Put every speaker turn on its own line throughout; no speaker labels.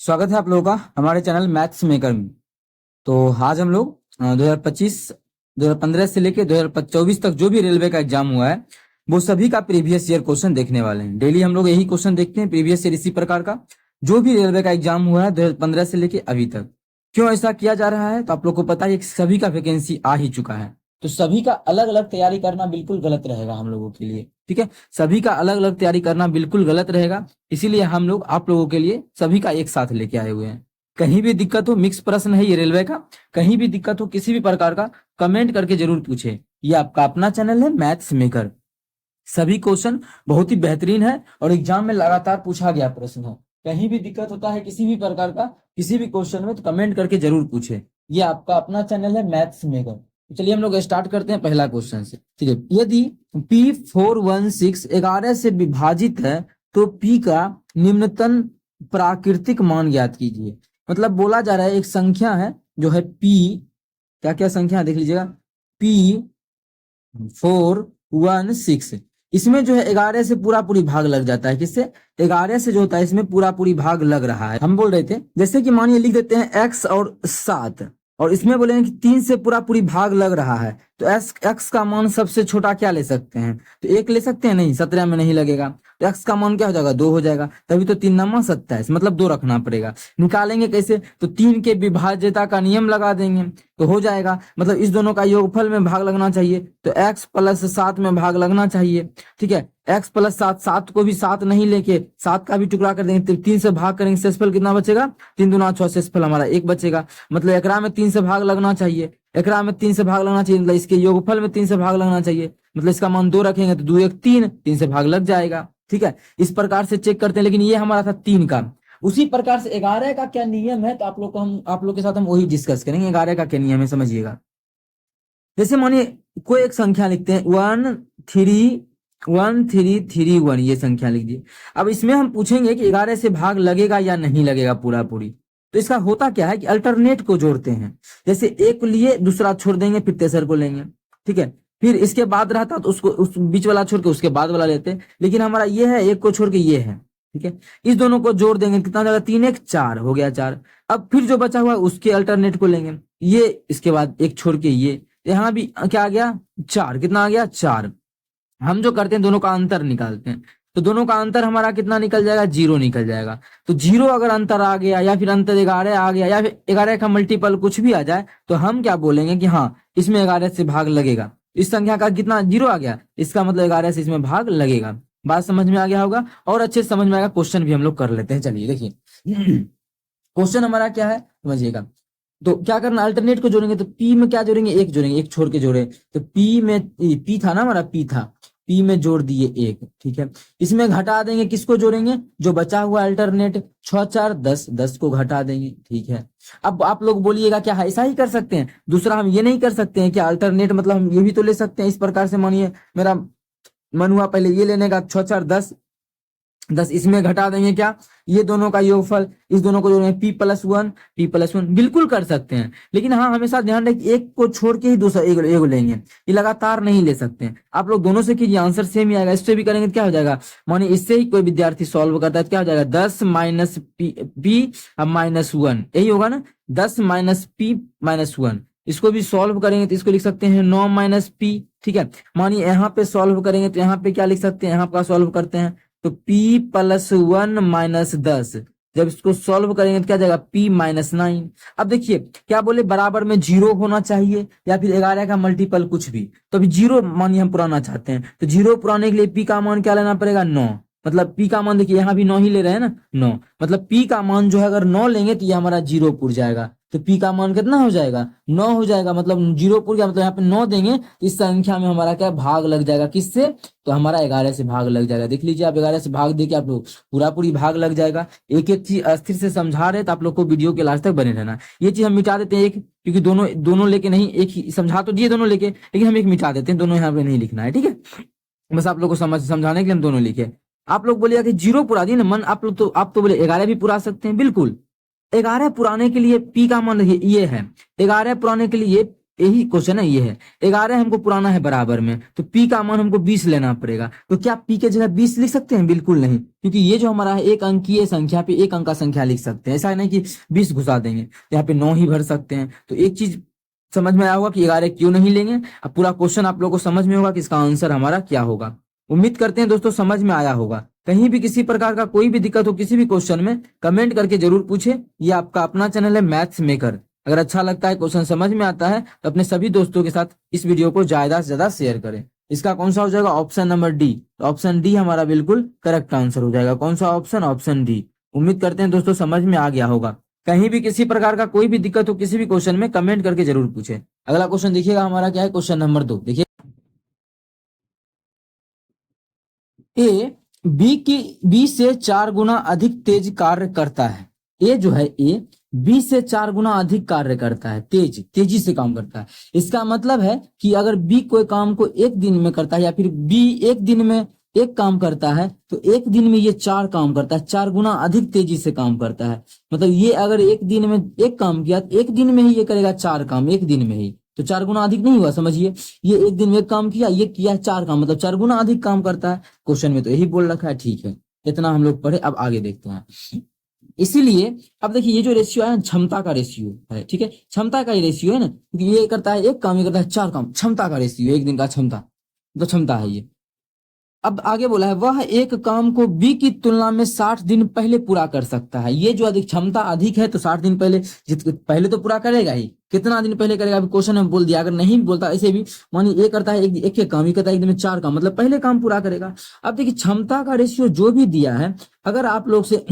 स्वागत है आप लोगों का हमारे चैनल मैथ्स मेकर में। तो आज हम लोग 2025 2015 से लेके 2024 तक जो भी रेलवे का एग्जाम हुआ है वो सभी का प्रीवियस ईयर क्वेश्चन देखने वाले हैं। डेली हम लोग यही क्वेश्चन देखते हैं प्रीवियस ईयर इसी प्रकार का जो भी रेलवे का एग्जाम हुआ है 2015 से लेके अभी तक। क्यों ऐसा किया जा रहा है तो आप लोग को पता है कि सभी का वैकेंसी आ ही चुका है, तो सभी का अलग अलग तैयारी करना बिल्कुल गलत रहेगा हम लोगों के लिए। ठीक है, सभी का अलग अलग तैयारी करना बिल्कुल गलत रहेगा, इसीलिए हम लोग आप लोगों के लिए सभी का एक साथ लेके आए हुए हैं। कहीं भी दिक्कत हो, मिक्स प्रश्न है ये रेलवे का, कहीं भी दिक्कत हो किसी भी प्रकार का कमेंट करके जरूर पूछे। ये आपका अपना चैनल है मैथ्स मेकर। सभी क्वेश्चन बहुत ही बेहतरीन है और एग्जाम में लगातार पूछा गया प्रश्न है। कहीं भी दिक्कत होता है किसी भी प्रकार का किसी भी क्वेश्चन में तो कमेंट करके जरूर पूछे। ये आपका अपना चैनल है मैथ्स मेकर। तो चलिए हम लोग स्टार्ट करते हैं पहला क्वेश्चन से। ठीक है, यदि P416 11 से विभाजित है तो P का निम्नतम प्राकृतिक मान ज्ञात कीजिए। मतलब बोला जा रहा है एक संख्या है जो है P, क्या क्या संख्या है देख लीजिएगा, P416, इसमें जो है 11 से पूरा पूरी भाग लग जाता है। किससे? 11 से जो होता है इसमें पूरा पूरी भाग लग रहा है। हम बोल रहे थे जैसे कि मानिए लिख देते हैं x और 7 और इसमें बोलेंगे कि 3 से पूरा पूरी भाग लग रहा है, तो x का मान सबसे छोटा क्या ले सकते हैं? तो 1 ले सकते हैं, नहीं 17 में नहीं लगेगा, तो x का मान क्या हो जाएगा? 2 हो जाएगा। तभी तो 3 नमा 27, मतलब 2 रखना पड़ेगा। निकालेंगे कैसे? तो 3 के विभाज्यता का नियम लगा देंगे तो हो जाएगा। मतलब इस दोनों का योगफल में भाग लगना चाहिए, तो x प्लस 7 में भाग लगना चाहिए। ठीक है, x प्लस 7, 7 को भी 7 नहीं लेके 7 का भी टुकड़ा कर देंगे, 3 से भाग करेंगे, शेषफल कितना बचेगा? 3 दूना 6, शेषफल हमारा 1 बचेगा। मतलब एकरा में 3 से भाग लगना चाहिए, एकरा में 3 से भाग लगना चाहिए, मतलब इसके योगफल में 3 से भाग लगना चाहिए। मतलब इसका मान 2 रखेंगे तो 2 1 3, 3 से भाग लग जाएगा। ठीक है, इस प्रकार से चेक करते हैं। लेकिन ये हमारा था 3 का। उसी प्रकार से 11 का क्या नियम है तो आप लोग के साथ हम वही डिस्कस करेंगे। 11 का क्या नियम है समझिएगा। जैसे मानिए कोई एक संख्या लिखते हैं 1331, ये संख्या लिख दिए। अब इसमें हम पूछेंगे कि 11 से भाग लगेगा या नहीं लगेगा पूरा पूरी। तो इसका होता क्या है कि अल्टरनेट को जोड़ते हैं। जैसे एक लिए दूसरा छोड़ देंगे फिर तेसर को लेंगे। ठीक है, फिर इसके बाद रहता तो उसको उस बीच वाला छोड़ के उसके बाद वाला लेते हैं। लेकिन हमारा ये है, एक को छोड़ के ये है। ठीक है, इस दोनों को जोड़ देंगे कितना जाएगा? 3 1 4 हो गया 4। अब फिर जो बचा हुआ है उसके अल्टरनेट को लेंगे, ये इसके बाद एक छोड़ के ये, यहाँ भी क्या आ गया? 4। कितना आ गया? 4। हम जो करते हैं दोनों का अंतर निकालते हैं, तो दोनों का अंतर हमारा कितना निकल जाएगा? 0 निकल जाएगा। तो 0 अगर अंतर आ गया या फिर अंतर 11 आ गया या फिर 11 का मल्टीपल कुछ भी आ जाए तो हम क्या बोलेंगे कि हाँ इसमें 11 से भाग लगेगा। इस संख्या का कितना 0 आ गया, इसका मतलब 11 से इसमें भाग लगेगा। बात समझ में आ गया होगा और अच्छे से समझ में आएगा। क्वेश्चन भी हम लोग कर लेते हैं। चलिए देखिए क्वेश्चन हमारा क्या है समझिएगा। तो क्या करना, अल्टरनेट को जोड़ेंगे तो पी में क्या जोड़ेंगे? 1 जोड़ेंगे, 1 छोड़ के जोड़े तो पी में पी था ना हमारा, पी था, पी में जोड़ दिए 1। ठीक है, इसमें घटा देंगे, किसको जोड़ेंगे? जो बचा हुआ अल्टरनेट 6 4 10, 10 को घटा देंगे। ठीक है, अब आप लोग बोलिएगा क्या ऐसा ही कर सकते हैं? दूसरा हम ये नहीं कर सकते हैं क्या? अल्टरनेट मतलब हम ये भी तो ले सकते हैं इस प्रकार से। मानिए मेरा मन हुआ पहले ये लेने का 6 4 10, 10 इसमें घटा देंगे क्या? ये दोनों का योगफल, इस दोनों को जोड़ेंगे p + 1, p + 1, बिल्कुल कर सकते हैं। लेकिन हाँ हमेशा ध्यान रखें एक को छोड़ के ही दूसरा एक लेंगे, ये लगातार नहीं ले सकते हैं। आप लोग दोनों से कीजिए, आंसर सेम ही आएगा। इससे भी करेंगे तो क्या हो जाएगा? मानिए इससे ही कोई विद्यार्थी सॉल्व करता है तो क्या हो जाएगा? 10 - p अब -1, यही होगा ना, 10 - p - 1। इसको भी सॉल्व करेंगे तो इसको लिख सकते हैं 9 - p। ठीक है, मानिए यहाँ पे सॉल्व करेंगे तो यहाँ पे क्या लिख सकते हैं? यहाँ का सॉल्व करते हैं तो p + 1 - 10, जब इसको सॉल्व करेंगे तो क्या जाएगा? p - 9। अब देखिए क्या बोले, बराबर में 0 होना चाहिए या फिर 11 का मल्टीपल कुछ भी। तो अभी 0 मानिए हम पुराना चाहते हैं तो 0 पुराने के लिए p का मान क्या लेना पड़ेगा? 9। मतलब p का मान देखिए यहाँ भी 9 ही ले रहे हैं ना, 9। मतलब p का मान जो है अगर 9 लेंगे तो ये हमारा 0 पुर जाएगा। तो p का मान कितना हो जाएगा? 9 हो जाएगा। मतलब 0 पुर गया, मतलब यहाँ पे 9 देंगे इस संख्या में हमारा क्या भाग लग जाएगा? किससे? तो हमारा 11 से भाग लग जाएगा। देख लीजिए आप 11 से भाग देके आप लोग पूरा पूरी भाग लग जाएगा। एक एक चीज अस्थिर से समझा रहे तो आप लोग को वीडियो के लास्ट तक बने रहना। ये चीज हम मिटा देते हैं एक, क्योंकि दोनों दोनों लेके नहीं, एक ही समझा तो दिए दोनों लेके, लेकिन हम एक मिटा देते हैं, दोनों यहाँ पे नहीं लिखना है। ठीक है, बस आप लोग को समझाने के लिए हम दोनों लिखे। आप लोग बोलिएगा कि 0 पुरा दिए ना मन, आप तो बोले 11 भी पुरा सकते हैं। बिल्कुल, 11 पुराने के लिए p का मान ये है, 11 पुराने के लिए यही क्वेश्चन है, ये है 11 हमको पुराना है बराबर में, तो पी का मान हमको 20 लेना पड़ेगा। तो क्या पी के जगह 20 लिख सकते हैं? बिल्कुल नहीं, क्योंकि ये जो हमारा है एक अंकीय संख्या पे एक अंक का संख्या लिख सकते हैं, ऐसा नहीं कि 20 घुसा देंगे, तो यहाँ पे 9 ही भर सकते हैं। तो एक चीज समझ में आया होगा कि 11 क्यों नहीं लेंगे। अब पूरा क्वेश्चन आप लोगों को समझ में होगा कि इसका आंसर हमारा क्या होगा। उम्मीद करते हैं दोस्तों समझ में आया होगा। कहीं भी किसी प्रकार का कोई भी दिक्कत हो किसी भी क्वेश्चन में, कमेंट करके जरूर पूछे। ये आपका अपना चैनल है मैथ्स मेकर। अगर अच्छा लगता है, क्वेश्चन समझ में आता है, तो अपने सभी दोस्तों के साथ इस वीडियो को ज्यादा से ज्यादा शेयर करें। इसका कौन सा हो जाएगा? Option number D. तो ऑप्शन डी हमारा बिल्कुल करेक्ट आंसर हो जाएगा। कौन सा ऑप्शन? Option D. उम्मीद करते हैं दोस्तों समझ में आ गया होगा। कहीं भी किसी प्रकार का कोई भी दिक्कत हो किसी भी क्वेश्चन में, कमेंट करके जरूर पूछे। अगला क्वेश्चन देखिएगा हमारा क्या है, क्वेश्चन नंबर 2 देखिए। ए बी से 4 गुना अधिक तेज कार्य करता है। ए जो है, ए बी से 4 गुना अधिक कार्य करता है, तेजी से काम करता है। इसका मतलब है कि अगर बी कोई काम को एक दिन में करता है, या फिर बी एक दिन में एक काम करता है, तो एक दिन में ये 4 काम करता है, 4 गुना अधिक तेजी से काम करता है। मतलब ये अगर एक दिन में एक काम किया, तो एक दिन में ही ये करेगा 4 काम, एक दिन में ही, तो 4 गुना अधिक नहीं हुआ? समझिए, ये एक दिन में एक काम किया, ये किया 4 काम, मतलब 4 गुना अधिक काम करता है। क्वेश्चन में तो यही बोल रखा है। ठीक है, इतना हम लोग पढ़े, अब आगे देखते हैं। इसीलिए अब देखिए, ये जो रेशियो है क्षमता का रेशियो है, ठीक है, क्षमता का ही रेशियो है ना, क्योंकि ये करता है एक काम, ये करता है 4 काम, क्षमता का रेशियो, एक दिन का क्षमता, तो क्षमता है ये। अब आगे बोला है, वह एक काम को बी की तुलना में 60 दिन पहले पूरा कर सकता है। ये जो अधिक क्षमता अधिक है, तो 60 दिन पहले पहले तो पूरा करेगा ही। कितना दिन पहले करेगा? अभी क्वेश्चन में बोल दिया। अगर नहीं बोलता ऐसे भी, मानिए ये करता है एक काम, ये करता है एक दिन में 4 काम, मतलब पहले काम पूरा करेगा। अब देखिए, क्षमता का रेशियो जो भी दिया है, अगर आप लोग से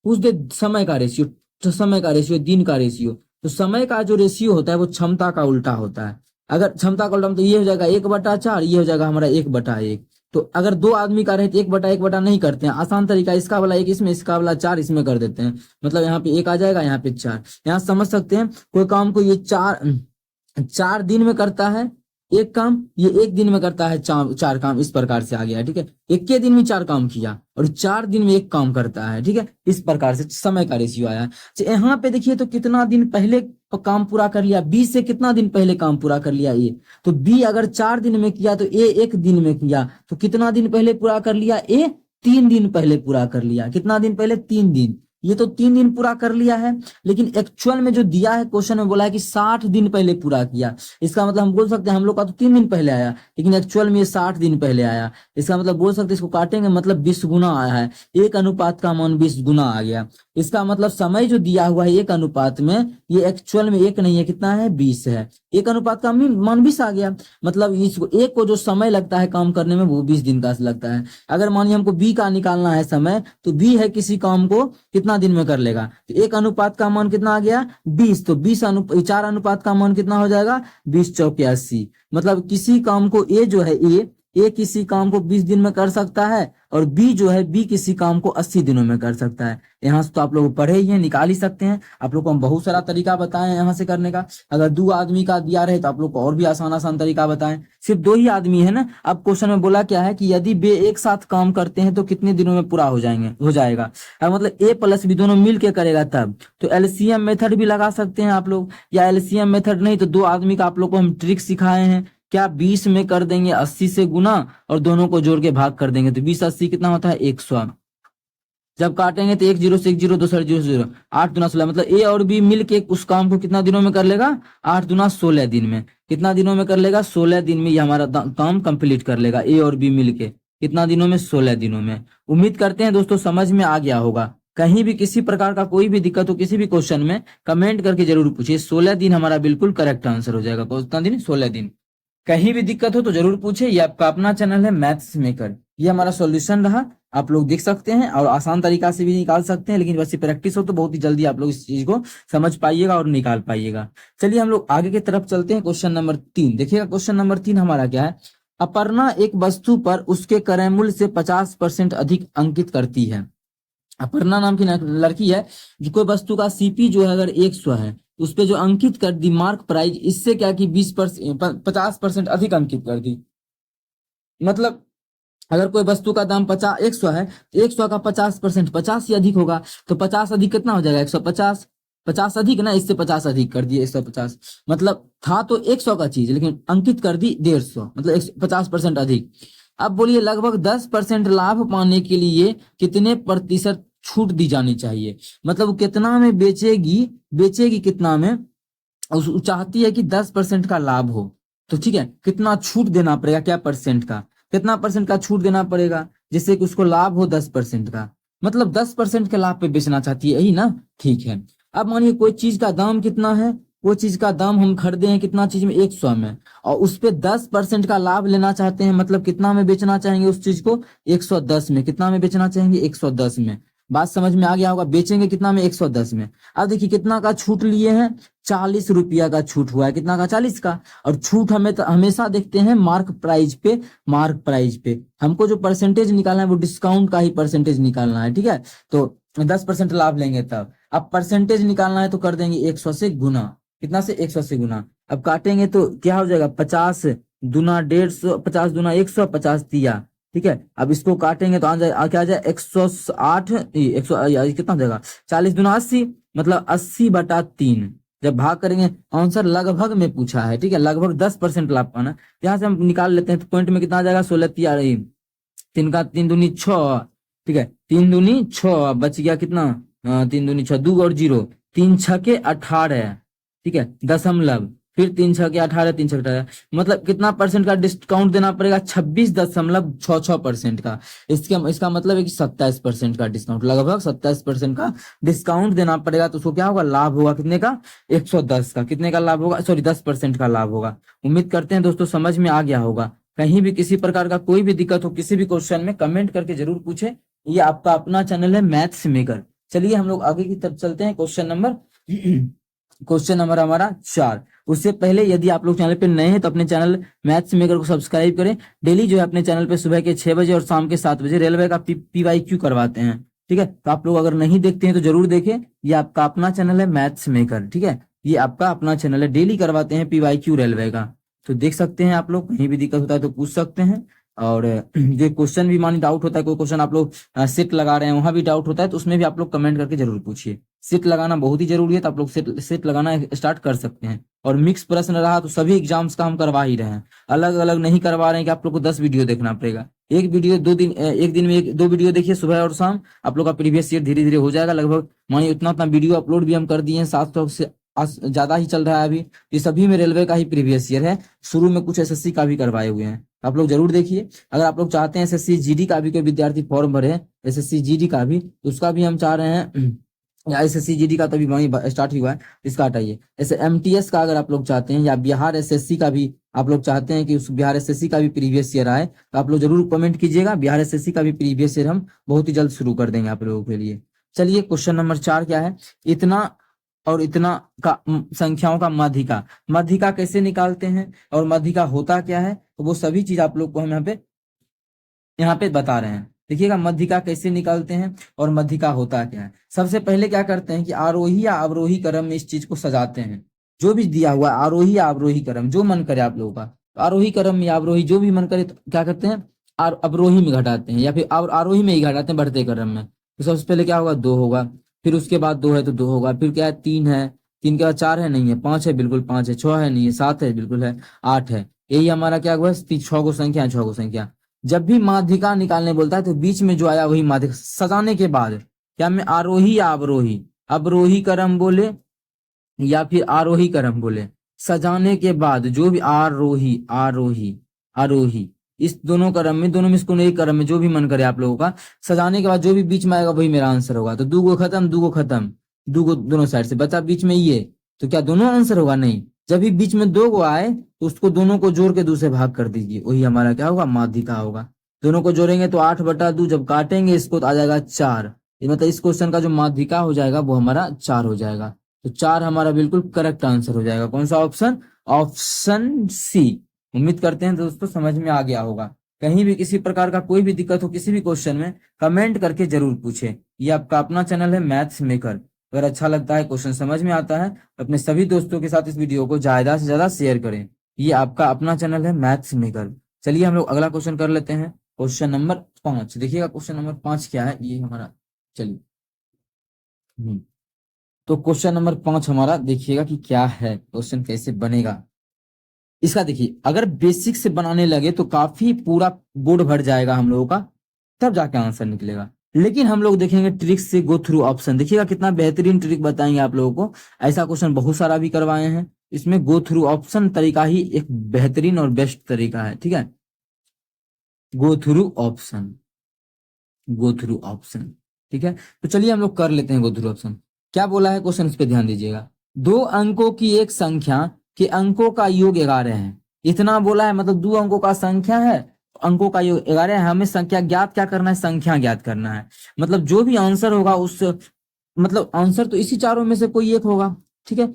पूछ दे समय का रेशियो, तो समय का रेशियो, दिन का रेशियो, तो समय का जो रेशियो होता है वो क्षमता का उल्टा होता है। अगर क्षमता का उल्टा, तो ये हो जाएगा 1/4, ये हो जाएगा हमारा 1/1। तो अगर 2 आदमी का रहे तो 1/1 नहीं करते हैं, आसान तरीका, इसका वाला 1 इसमें, इसका वाला 4 इसमें कर देते हैं। मतलब यहाँ पे 1 आ जाएगा, यहाँ पे 4। यहाँ समझ सकते हैं, कोई काम को ये 4 दिन में करता है एक काम, ये एक दिन में करता है 4 काम, इस प्रकार से आ गया है। ठीक है, एक के दिन में 4 काम किया और 4 दिन में एक काम करता है। ठीक है, इस प्रकार से समय का रेशियो आया। यहाँ पे देखिए, तो कितना दिन पहले काम पूरा कर लिया, बी से कितना दिन पहले काम पूरा कर लिया ए, तो बी अगर 4 दिन में किया, तो ए 1 दिन में किया, तो कितना दिन पहले पूरा कर लिया? ए 3 दिन पहले पूरा कर लिया। कितना दिन पहले? 3 दिन। ये तो 3 दिन पूरा कर लिया है, लेकिन एक्चुअल में जो दिया है क्वेश्चन में बोला है कि 60 दिन पहले पूरा किया। इसका मतलब हम बोल सकते हैं, हम लोग का तो 3 दिन पहले आया, लेकिन एक्चुअल में ये 60 दिन पहले आया। इसका मतलब बोल सकते हैं, इसको काटेंगे, मतलब 20 गुना आया है, एक अनुपात का मान 20 गुना आ गया। इसका मतलब समय जो दिया हुआ है एक अनुपात में, ये एक्चुअल में 1 नहीं है, कितना है? 20 है। एक अनुपात का मान 20 आ गया, मतलब इसको एक को जो समय लगता है काम करने में, वो 20 दिन का लगता है। अगर मानिए हमको बी का निकालना है समय, तो बी है किसी काम को कितना दिन में कर लेगा, तो एक अनुपात का मान कितना आ गया? 20। तो 4 अनुपात का मान कितना हो जाएगा? 20 चौके 80। मतलब किसी काम को ए जो है, ए किसी काम को 20 दिन में कर सकता है, और बी जो है, बी किसी काम को 80 दिनों में कर सकता है। यहाँ से तो आप लोग पढ़े ही हैं, निकाल ही सकते हैं। आप लोग को हम बहुत सारा तरीका बताए हैं यहाँ से करने का। अगर 2 आदमी का दिया रहे, तो आप लोग को और भी आसान आसान तरीका बताएं। सिर्फ 2 ही आदमी है ना। अब क्वेश्चन में बोला क्या है कि यदि बे एक साथ काम करते हैं, तो कितने दिनों में पूरा हो जाएगा। अब मतलब ए प्लस बी दोनों मिल के करेगा तब। तो एलसीएम मेथड भी लगा सकते हैं आप लोग, या एलसीएम मेथड नहीं तो 2 आदमी का आप लोग को हम ट्रिक सिखाए हैं। क्या 20 में कर देंगे 80 से गुना, और दोनों को जोड़ के भाग कर देंगे, तो 20 80 कितना होता है? 100। जब काटेंगे तो 1 0 से 1 0, 2 0 0, 8 दूना 16, मतलब ए और बी मिलके उस काम को कितना दिनों में कर लेगा? 8 दूना 16 दिन में। कितना दिनों में कर लेगा? 16 दिन में ये हमारा काम कंप्लीट कर लेगा, ए और बी मिलके। कितना दिनों में? 16 दिनों में। उम्मीद करते हैं दोस्तों समझ में आ गया होगा। कहीं भी किसी प्रकार का कोई भी दिक्कत हो किसी भी क्वेश्चन में, कमेंट करके जरूर पूछिए। 16 दिन हमारा बिल्कुल करेक्ट आंसर हो जाएगा। कितना दिन? 16 दिन। कहीं भी दिक्कत हो तो जरूर पूछे। ये आपका अपना चैनल है मैथ्स मेकर। ये हमारा सॉल्यूशन रहा, आप लोग देख सकते हैं, और आसान तरीका से भी निकाल सकते हैं, लेकिन वैसे प्रैक्टिस हो तो बहुत ही जल्दी आप लोग इस चीज को समझ पाइएगा और निकाल पाइएगा। चलिए हम लोग आगे की तरफ चलते हैं। क्वेश्चन नंबर 3 देखिएगा। क्वेश्चन नंबर 3 हमारा क्या है? अपर्णा एक वस्तु पर उसके क्रय मूल्य से 50% अधिक अंकित करती है। अपर्णा नाम की लड़की है, जो कोई वस्तु का सीपी जो है अगर 100 है, उस पे जो अंकित कर दी मार्क प्राइस, इससे क्या कि 50% अधिक अंकित कर दी। मतलब अगर कोई वस्तु का दाम 100 है, तो 100 का 50% 50 ही अधिक होगा, तो 50 अधिक कितना हो जाएगा? 150। 50 अधिक ना, इससे 50 अधिक कर दिए 150, मतलब था तो 100 का चीज लेकिन अंकित कर दी 150, मतलब 50% अधिक। अब बोलिए लगभग 10% लाभ पाने के लिए कितने प्रतिशत छूट दी जानी चाहिए, मतलब वो कितना में बेचेगी, बेचेगी कितना में, वो चाहती है कि 10% का लाभ हो। तो ठीक है, कितना छूट देना पड़ेगा, क्या परसेंट का, कितना परसेंट का छूट देना पड़ेगा जिससे कि उसको लाभ हो 10% का, मतलब 10% के लाभ पे बेचना चाहती है, यही ना। ठीक है, अब मानिए कोई चीज का दाम कितना है, वो चीज का दाम हम खरीदे हैं कितना चीज में, 100 में, और उस पे 10% का लाभ लेना चाहते हैं, मतलब कितना में बेचना चाहेंगे उस चीज को, 110 में, कितना में बेचना चाहेंगे, 110 में। बात समझ में आ गया होगा, बेचेंगे कितना में, 110 में। अब देखिए कितना का छूट लिए हैं, 40 रुपया का छूट हुआ है, कितना का, 40 का। और छूट हमें तो हमेशा देखते हैं मार्क प्राइस पे, मार्क प्राइस पे हमको जो परसेंटेज निकालना है वो डिस्काउंट का ही परसेंटेज निकालना है, ठीक है। तो 10% लाभ लेंगे तब, अब परसेंटेज निकालना है तो कर देंगे 100 से गुना, कितना से, 100 से गुना। अब काटेंगे तो क्या हो जाएगा, 50 दूना 150, 50 दूना 100, 50 दिया, ठीक है। अब इसको काटेंगे तो आ जाए, क्या आ जाए, 108, 100 कितना हो जाएगा, 40 दूना 80, मतलब 80/3। जब भाग करेंगे, आंसर लगभग में पूछा है, ठीक है, लगभग 10% लाभ पाना। यहाँ से हम निकाल लेते हैं तो पॉइंट में कितना आ जाएगा, 16 तिया रही, 3 का 3 दूनी 6, ठीक है, 3 दूनी 6, बच गया कितना, 3 दूनी 6, 2 और 0, 3 छके 18, ठीक है, दशमलव, फिर 3 छके 18, 3 छके 18, मतलब कितना परसेंट का डिस्काउंट देना पड़ेगा, 26.66% का। इसका मतलब है कि 27% का डिस्काउंट, लगभग 27% का डिस्काउंट देना पड़ेगा, तो उसको क्या होगा, लाभ होगा कितने का, 110 का, कितने का लाभ होगा, सॉरी 10% का लाभ होगा। उम्मीद करते हैं दोस्तों समझ में आ गया होगा। कहीं भी किसी प्रकार का कोई भी दिक्कत हो किसी भी क्वेश्चन में, कमेंट करके जरूर पूछे। ये आपका अपना चैनल है मैथ्स मेकर। चलिए हम लोग आगे की तरफ चलते हैं, क्वेश्चन नंबर क्वेश्चन नंबर हमारा 4। उससे पहले यदि आप लोग चैनल पे नए हैं तो अपने चैनल मैथ्स मेकर को सब्सक्राइब करें। डेली जो है अपने चैनल पे सुबह के 6 बजे और शाम के 7 बजे रेलवे का PYQ करवाते हैं, ठीक है। तो आप लोग अगर नहीं देखते हैं तो जरूर देखें, ये आपका अपना चैनल है मैथ्स मेकर, ठीक है, ये आपका अपना चैनल है, डेली करवाते हैं PYQ रेलवे का। तो देख सकते हैं आप लोग, कहीं भी दिक्कत होता है तो पूछ सकते हैं। और जो क्वेश्चन भी मानी डाउट होता है, कोई क्वेश्चन आप लोग सेट लगा रहे हैं वहां भी डाउट होता है तो उसमें भी आप लोग कमेंट करके जरूर पूछिए। सेट लगाना बहुत ही जरूरी है, तो आप लोग सेट लगाना स्टार्ट कर सकते हैं। और मिक्स प्रश्न रहा तो सभी एग्जाम्स का हम करवा ही रहे हैं, अलग अलग नहीं करवा रहे हैं कि आप लोग को 10 वीडियो देखना पड़ेगा। एक वीडियो 2 दिन, एक दिन में 2 वीडियो देखिए, सुबह और शाम, आप लोग का प्रीवियस ईयर धीरे धीरे हो जाएगा। लगभग मानिए उतना उतना वीडियो अपलोड भी हम कर दिए हैं, 700 से ज्यादा ही चल रहा है अभी। ये सभी में रेलवे का ही प्रीवियस ईयर है, शुरू में कुछ SSC का भी करवाए हुए हैं, आप लोग जरूर देखिए। अगर आप लोग चाहते हैं SSC GD का भी कोई विद्यार्थी फॉर्म भरे, SSC GD का भी, तो उसका भी हम चाह रहे हैं, या SSC GD का तो अभी वही स्टार्ट ही हुआ है, इसका हटाइए। ऐसे MTS का अगर आप लोग चाहते हैं, या बिहार SSC का भी आप लोग चाहते हैं कि उस बिहार SSC का भी प्रीवियस ईयर आए, तो आप लोग जरूर कमेंट कीजिएगा। बिहार SSC का भी प्रीवियस ईयर हम बहुत ही जल्द शुरू कर देंगे आप लोगों के लिए। चलिए क्वेश्चन नंबर 4 क्या है, इतना और इतना का संख्याओं का माध्यिका, माध्यिका कैसे निकालते हैं और माध्यिका होता क्या है, तो वो सभी चीज आप लोग को हम यहाँ पे बता रहे हैं। देखिएगा मध्यिका कैसे निकालते हैं और मध्यिका होता क्या है। सबसे पहले क्या करते हैं कि आरोही या अवरोही क्रम में इस चीज को सजाते हैं, जो भी दिया हुआ है आरोही या अवरोही क्रम जो मन करे आप लोगों का, तो आरोही क्रम या अवरोही जो भी मन करे, तो क्या करते हैं, अवरोही में घटाते हैं, या फिर आरोही में ही घटाते हैं बढ़ते क्रम में। तो सबसे पहले क्या होगा, 2 होगा, फिर उसके बाद 2 है तो 2 होगा, फिर क्या है, 3 है, 3 के बाद 4 है, नहीं है, 5 है, बिल्कुल 5 है, 6 है, नहीं है, 7 है, बिल्कुल है, 8 है। यही हमारा क्या हुआ, 6 को संख्या, 6 को संख्या। जब भी माध्यिका निकालने बोलता है तो बीच में जो आया वही माध्यिका सजाने के बाद, क्या में आरोही या अवरोही, अवरोही क्रम बोले या फिर आरोही क्रम बोले, सजाने के बाद जो भी आरोही आरोही आरोही, इस दोनों क्रम में, दोनों में इसको एक क्रम में जो भी मन करे आप लोगों का, सजाने के बाद जो भी बीच में आएगा वही मेरा आंसर होगा। तो 2 को खत्म, 2 को खत्म, 2 को दोनों साइड से बचा बीच में ये, तो क्या दोनों आंसर होगा, नहीं। जब भी बीच में 2 को आए तो उसको दोनों को जोड़ के 2 से भाग कर दीजिए, वही हमारा क्या होगा, माध्यिका होगा। दोनों को जोड़ेंगे तो 8/2, जब काटेंगे इसको तो आ जाएगा 4। मतलब इस क्वेश्चन का जो माध्यिका हो जाएगा वो हमारा 4 हो जाएगा। तो 4 हमारा बिल्कुल करेक्ट आंसर हो जाएगा। कौन सा ऑप्शन, ऑप्शन सी। उम्मीद करते हैं दोस्तों समझ में आ गया होगा। कहीं भी किसी प्रकार का कोई भी दिक्कत हो किसी भी क्वेश्चन में, कमेंट करके जरूर पूछे। ये आपका अपना चैनल है मैथ्स मेकर। अगर अच्छा लगता है, क्वेश्चन समझ में आता है, तो अपने सभी दोस्तों के साथ इस वीडियो को ज्यादा से ज्यादा शेयर करें। ये आपका अपना चैनल है मैथ्स मेकर। चलिए हम लोग अगला क्वेश्चन कर लेते हैं, क्वेश्चन नंबर 5। देखिएगा क्वेश्चन नंबर 5 क्या है ये हमारा, चलिए। तो क्वेश्चन नंबर 5 हमारा देखिएगा कि क्या है, क्वेश्चन कैसे बनेगा इसका। देखिए अगर बेसिक से बनाने लगे तो काफी पूरा बोर्ड भर जाएगा हम लोगों का, तब जाके आंसर निकलेगा। लेकिन हम लोग देखेंगे ट्रिक से गो थ्रू ऑप्शन। देखिएगा कितना बेहतरीन ट्रिक बताएंगे आप लोगों को। ऐसा क्वेश्चन बहुत सारा भी करवाए हैं, इसमें गो थ्रू ऑप्शन तरीका ही एक बेहतरीन और बेस्ट तरीका है। ठीक है, go through option, go through option. ठीक है, तो चलिए हम लोग कर लेते हैं गो थ्रू ऑप्शन। क्या बोला है क्वेश्चन, इस पे ध्यान दीजिएगा। दो अंकों की एक संख्या के अंकों का योग 11 है। इतना बोला है, मतलब दो अंकों का संख्या है, अंकों का योग 11 है। हमें संख्या ज्ञात क्या करना है, संख्या ज्ञात करना है। मतलब जो भी आंसर होगा उस, मतलब आंसर तो इसी चारों में से कोई एक होगा। ठीक है,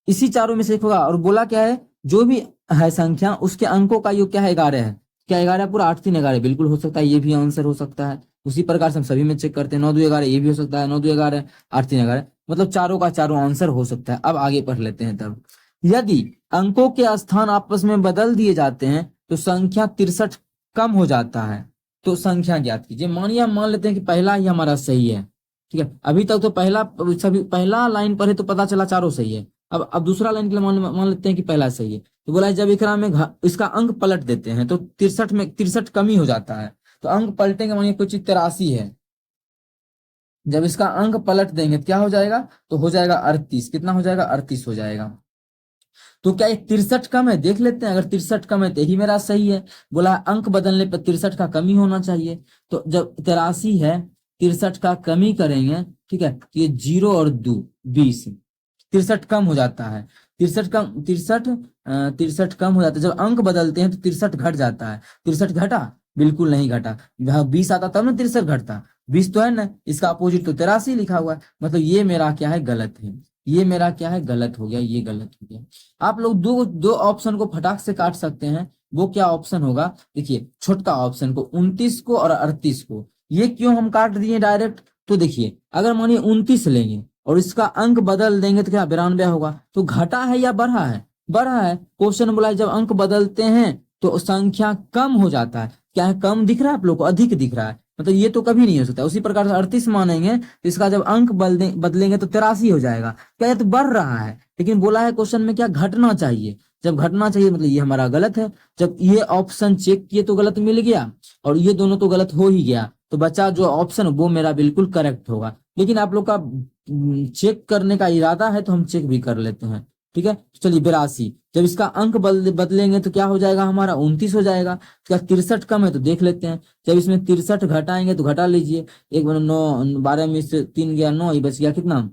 इसी चारों में से एक होगा। और बोला क्या है, जो भी है संख्या उसके अंकों का योग क्या है, 11 है। क्या 11 पूरा 8 3 11 बिल्कुल हो सकता है, ये भी आंसर हो सकता है। उसी प्रकार से हम सभी में चेक करते हैं, 9 2 11 ये भी हो सकता है, 9 2 11 8 3 11, मतलब चारों का चारों आंसर हो सकता है। अब आगे पढ़ लेते हैं। तब यदि अंकों के स्थान आपस में बदल दिए जाते हैं तो संख्या 63 कम हो जाता है। तो संख्या ज्ञात कीजिए। मानिए हम मान लेते हैं कि पहला ही हमारा सही है। ठीक है, अभी तक तो पहला लाइन पढ़े तो पता चला चारों सही है। अब दूसरा लाइन के लिए मान लेते हैं कि पहला सही है। तो बोला है जब इकरा में इसका अंक पलट देते हैं तो 63 में 63 कमी हो जाता है। तो अंक पलटेंगे, मानिए कोई चीज 83 है, जब इसका अंक पलट देंगे तो क्या हो जाएगा, तो हो जाएगा 38। कितना हो जाएगा, 38 हो जाएगा। तो क्या ये 63 कम है, देख लेते हैं। अगर 63 कम है तो यही मेरा सही है। बोला है अंक बदलने पर 63 का कमी होना चाहिए। तो जब 83 है, 63 का कमी करेंगे, ठीक है, तो ये 0 और 2 20, 63 कम हो जाता है। 63 कम हो जाता है। जब अंक बदलते हैं तो 63 घट जाता है। 63 घटा, बिल्कुल नहीं घटा। जहाँ 20 आता तब ना 63 घटता, 20 तो है ना, इसका अपोजिट तो 83 लिखा हुआ है। मतलब ये मेरा क्या है, गलत है। ये मेरा क्या है, गलत हो गया, ये गलत हो गया। आप लोग दो दो ऑप्शन को फटाक से काट सकते हैं। वो क्या ऑप्शन होगा, देखिए छोटका ऑप्शन को, 29 को और 38 को। ये क्यों हम काट दिए डायरेक्ट, तो देखिए अगर मानिए 29 लेंगे और इसका अंक बदल देंगे तो क्या 92 होगा। तो घटा है या बढ़ा है, बढ़ा है। क्वेश्चन बोला है जब अंक बदलते हैं तो संख्या कम हो जाता है। क्या है, कम दिख रहा है आप लोग को, अधिक दिख रहा है। मतलब ये तो कभी नहीं हो सकता। उसी प्रकार से 38 मानेंगे तो इसका जब अंक बदलेंगे तो 83 हो जाएगा। क्या ये तो बढ़ रहा है, लेकिन बोला है क्वेश्चन में क्या घटना चाहिए। जब घटना चाहिए मतलब ये हमारा गलत है। जब ये ऑप्शन चेक किए तो गलत मिल गया और ये दोनों तो गलत हो ही गया, तो बचा जो ऑप्शन वो मेरा बिल्कुल करेक्ट होगा। लेकिन आप लोग का चेक करने का इरादा है तो हम चेक भी कर लेते हैं। ठीक है, तो चलिए 82, जब इसका अंक बदलेंगे तो क्या हो जाएगा, हमारा 29 हो जाएगा। क्या 63 कम है तो देख लेते हैं। जब इसमें 63 घटाएंगे तो घटा लीजिए, एक बार 9 12 में से 3 गया 9, ये बच गया कितना,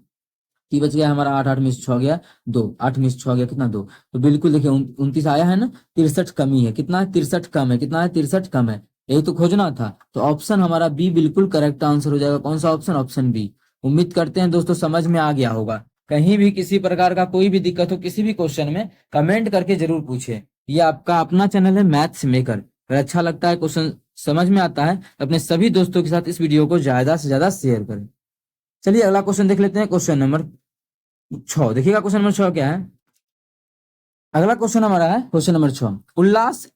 ये बच गया हमारा 8 8 में से 6 गया 2, 8 में से 6 गया कितना 2। तो बिल्कुल देखिए 29 आया है ना, 63 कमी है। कितना है, 63 कम है। कितना है, 63 कम है। यही तो खोजना था। तो ऑप्शन हमारा बी बिल्कुल करेक्ट आंसर हो जाएगा। कौन सा ऑप्शन, ऑप्शन बी। उम्मीद करते हैं दोस्तों समझ में आ गया होगा। कहीं भी किसी प्रकार का कोई भी दिक्कत हो किसी भी क्वेश्चन में, कमेंट करके जरूर पूछे। ये आपका अपना चैनल है मैथ्स मेकर। अगर अच्छा लगता है, क्वेश्चन समझ में आता है, तो अपने सभी दोस्तों के साथ इस वीडियो को ज्यादा से ज्यादा शेयर करें। चलिए अगला क्वेश्चन देख लेते हैं, क्वेश्चन नंबर 6। देखिएगा क्वेश्चन नंबर 6 क्या है। अगला क्वेश्चन हमारा है क्वेश्चन नंबर 6। उल्लास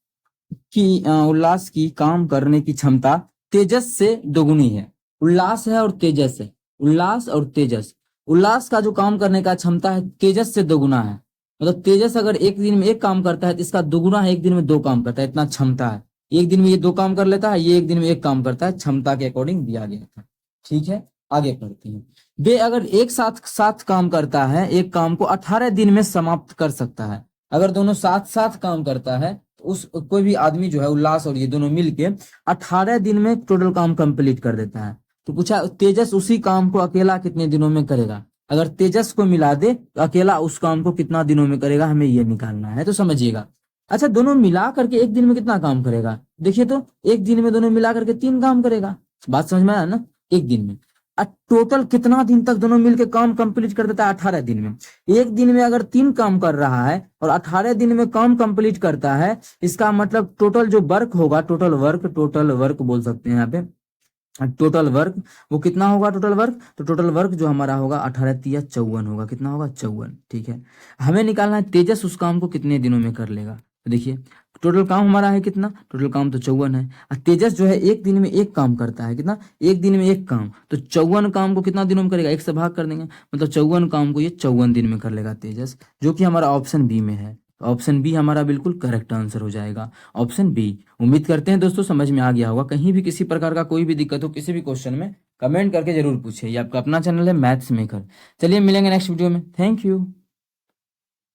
की काम करने की क्षमता तेजस से दोगुनी है। उल्लास है और तेजस है, उल्लास और तेजस। उल्लास का जो काम करने का क्षमता है तेजस से दोगुना है। मतलब तेजस अगर एक दिन में एक काम करता है तो इसका दोगुना है, एक दिन में दो काम करता है, इतना क्षमता है। एक दिन में ये दो काम कर लेता है, ये एक दिन में एक काम करता है, क्षमता के अकॉर्डिंग दिया गया था। ठीक है, आगे पढ़ते हैं। वे अगर एक साथ साथ काम करता है, एक काम को 18 दिन में समाप्त कर सकता है। अगर दोनों साथ साथ काम करता है तो उस कोई भी आदमी जो है, उल्लास और ये दोनों मिलके 18 दिन में टोटल काम कंप्लीट कर देता है। तो पूछा तेजस उसी काम को अकेला कितने दिनों में करेगा। अगर तेजस को मिला दे तो अकेला उस काम को कितना दिनों में करेगा, हमें ये निकालना है। तो समझिएगा। अच्छा, दोनों मिला करके एक दिन में कितना काम करेगा, देखिए तो एक दिन में दोनों मिला करके 3 काम करेगा। बात समझ में आया ना, एक दिन में। टोटल कितना दिन तक दोनों मिलके काम कंप्लीट कर देता है, 18 दिन में। एक दिन में अगर 3 काम कर रहा है और 18 दिन में काम कंप्लीट करता है, इसका मतलब टोटल जो वर्क होगा, टोटल वर्क बोल सकते हैं यहाँ पे, टोटल वर्क वो कितना होगा, टोटल वर्क। तो टोटल वर्क जो हमारा होगा 18 तिया 54 होगा। कितना होगा, 54। ठीक है, हमें निकालना है तेजस उस काम को कितने दिनों में कर लेगा। तो देखिए टोटल काम हमारा है कितना, टोटल काम तो 54 है। और तेजस जो है एक दिन में एक काम करता है, कितना, एक दिन में एक काम, तो 54 काम को कितना दिनों में करेगा, एक से भाग कर देंगे, मतलब 54 काम को ये 54 दिन में कर लेगा तेजस, जो कि हमारा ऑप्शन बी में है। ऑप्शन बी हमारा बिल्कुल करेक्ट आंसर हो जाएगा, ऑप्शन बी। उम्मीद करते हैं दोस्तों समझ में आ गया होगा। कहीं भी किसी प्रकार का कोई भी दिक्कत हो किसी भी क्वेश्चन में, कमेंट करके जरूर पूछिए। ये आपका अपना चैनल है मैथ्स मेकर। चलिए मिलेंगे नेक्स्ट वीडियो में, थैंक यू।